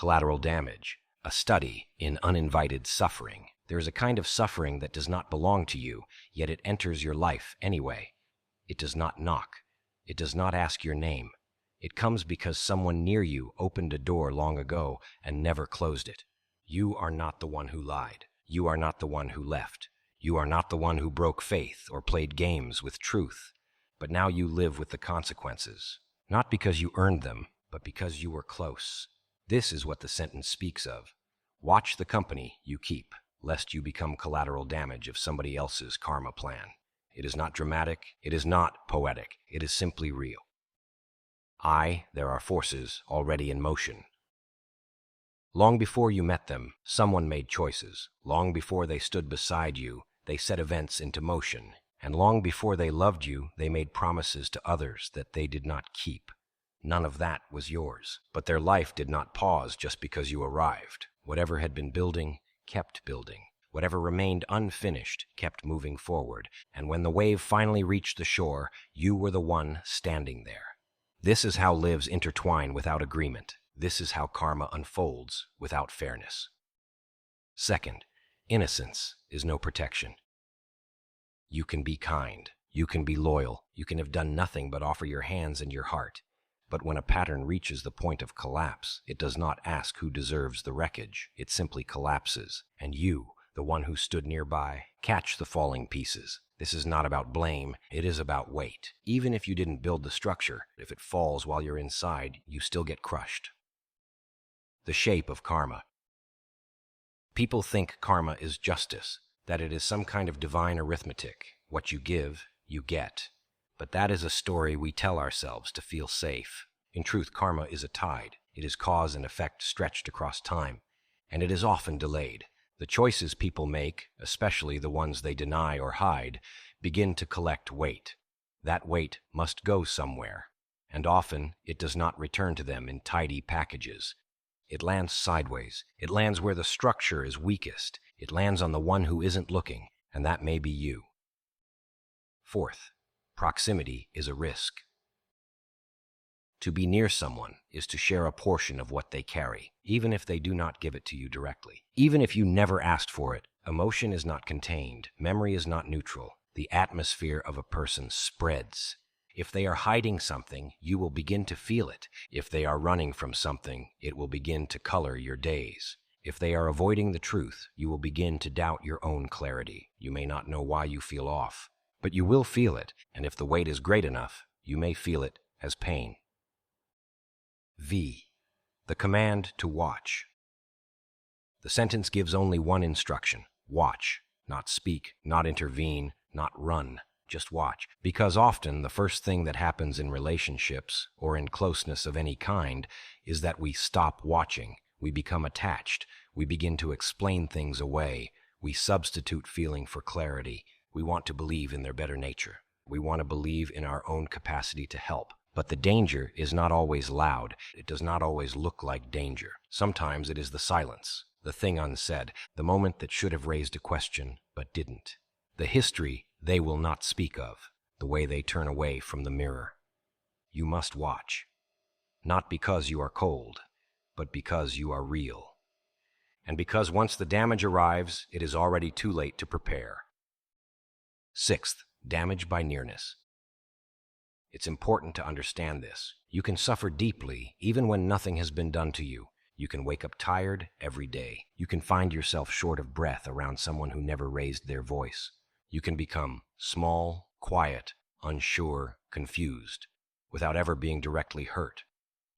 Collateral Damage, a study in uninvited suffering. There is a kind of suffering that does not belong to you, yet it enters your life anyway. It does not knock. It does not ask your name. It comes because someone near you opened a door long ago and never closed it. You are not the one who lied. You are not the one who left. You are not the one who broke faith or played games with truth. But now you live with the consequences, not because you earned them, but because you were close. This is what the sentence speaks of. Watch the company you keep, lest you become collateral damage of somebody else's karma plan. It is not dramatic. It is not poetic. It is simply real. There are forces already in motion. Long before you met them, someone made choices. Long before they stood beside you, they set events into motion. And long before they loved you, they made promises to others that they did not keep. None of that was yours. But their life did not pause just because you arrived. Whatever had been building, kept building. Whatever remained unfinished, kept moving forward. And when the wave finally reached the shore, you were the one standing there. This is how lives intertwine without agreement. This is how karma unfolds without fairness. Second, innocence is no protection. You can be kind. You can be loyal. You can have done nothing but offer your hands and your heart. But when a pattern reaches the point of collapse, it does not ask who deserves the wreckage. It simply collapses. And you, the one who stood nearby, catch the falling pieces. This is not about blame, it is about weight. Even if you didn't build the structure, if it falls while you're inside, you still get crushed. The shape of karma. People think karma is justice, that it is some kind of divine arithmetic. What you give, you get. But that is a story we tell ourselves to feel safe. In truth, karma is a tide. It is cause and effect stretched across time, and it is often delayed. The choices people make, especially the ones they deny or hide, begin to collect weight. That weight must go somewhere, and often it does not return to them in tidy packages. It lands sideways. It lands where the structure is weakest. It lands on the one who isn't looking, and that may be you. Fourth, proximity is a risk. To be near someone is to share a portion of what they carry, even if they do not give it to you directly. Even if you never asked for it, emotion is not contained, memory is not neutral. The atmosphere of a person spreads. If they are hiding something, you will begin to feel it. If they are running from something, it will begin to color your days. If they are avoiding the truth, you will begin to doubt your own clarity. You may not know why you feel off, but you will feel it, and if the weight is great enough, you may feel it as pain. V. The command to watch. The sentence gives only one instruction. Watch. Not speak, not intervene, not run. Just watch. Because often the first thing that happens in relationships or in closeness of any kind is that we stop watching. We become attached. We begin to explain things away. We substitute feeling for clarity. We want to believe in their better nature. We want to believe in our own capacity to help. But the danger is not always loud. It does not always look like danger. Sometimes it is the silence, the thing unsaid, the moment that should have raised a question but didn't. The history they will not speak of, the way they turn away from the mirror. You must watch. Not because you are cold, but because you are real. And because once the damage arrives, it is already too late to prepare. Sixth, damage by nearness. It's important to understand this. You can suffer deeply even when nothing has been done to you. You can wake up tired every day. You can find yourself short of breath around someone who never raised their voice. You can become small, quiet, unsure, confused, without ever being directly hurt.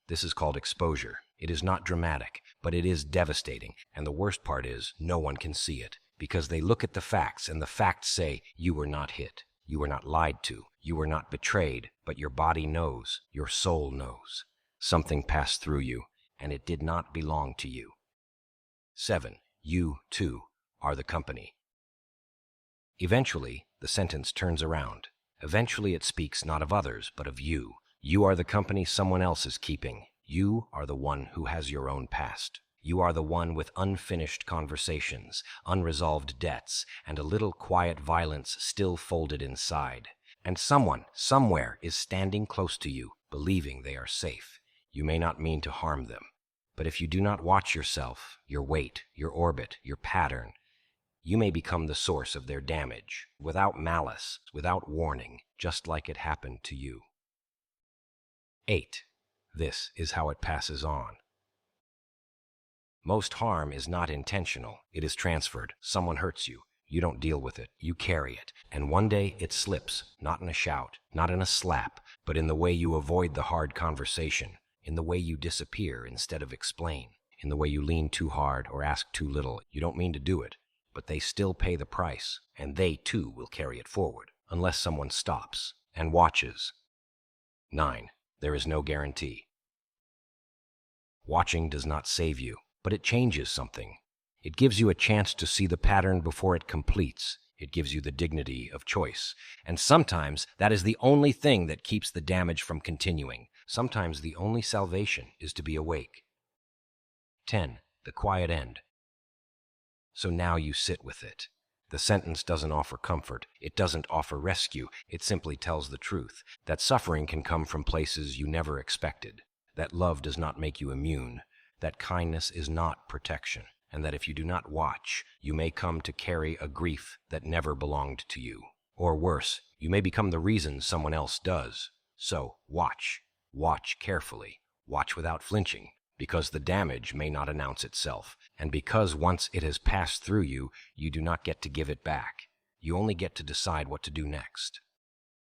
This is called exposure. It is not dramatic, but it is devastating. And the worst part is, no one can see it, because they look at the facts, and the facts say, you were not hit. You were not lied to. You were not betrayed, but your body knows, your soul knows. Something passed through you, and it did not belong to you. 7. You, too, are the company. Eventually, the sentence turns around. Eventually it speaks not of others, but of you. You are the company someone else is keeping. You are the one who has your own past. You are the one with unfinished conversations, unresolved debts, and a little quiet violence still folded inside. And someone, somewhere, is standing close to you, believing they are safe. You may not mean to harm them, But if you do not watch yourself, your weight, your orbit, your pattern, you may become the source of their damage, without malice, without warning, just like it happened to you. 8. This is how it passes on. Most harm is not intentional. It is transferred. Someone hurts you. You don't deal with it. You carry it. And one day it slips, not in a shout, not in a slap, but in the way you avoid the hard conversation, in the way you disappear instead of explain, in the way you lean too hard or ask too little. You don't mean to do it, but they still pay the price, and they too will carry it forward, unless someone stops and watches. 9. There is no guarantee. Watching does not save you, but it changes something. It gives you a chance to see the pattern before it completes. It gives you the dignity of choice. And sometimes that is the only thing that keeps the damage from continuing. Sometimes the only salvation is to be awake. 10. The quiet end. So now you sit with it. The sentence doesn't offer comfort. It doesn't offer rescue. It simply tells the truth, that suffering can come from places you never expected, that love does not make you immune, that kindness is not protection, and that if you do not watch, you may come to carry a grief that never belonged to you. Or worse, you may become the reason someone else does. So watch. Watch carefully. Watch without flinching, because the damage may not announce itself, and because once it has passed through you, you do not get to give it back. You only get to decide what to do next.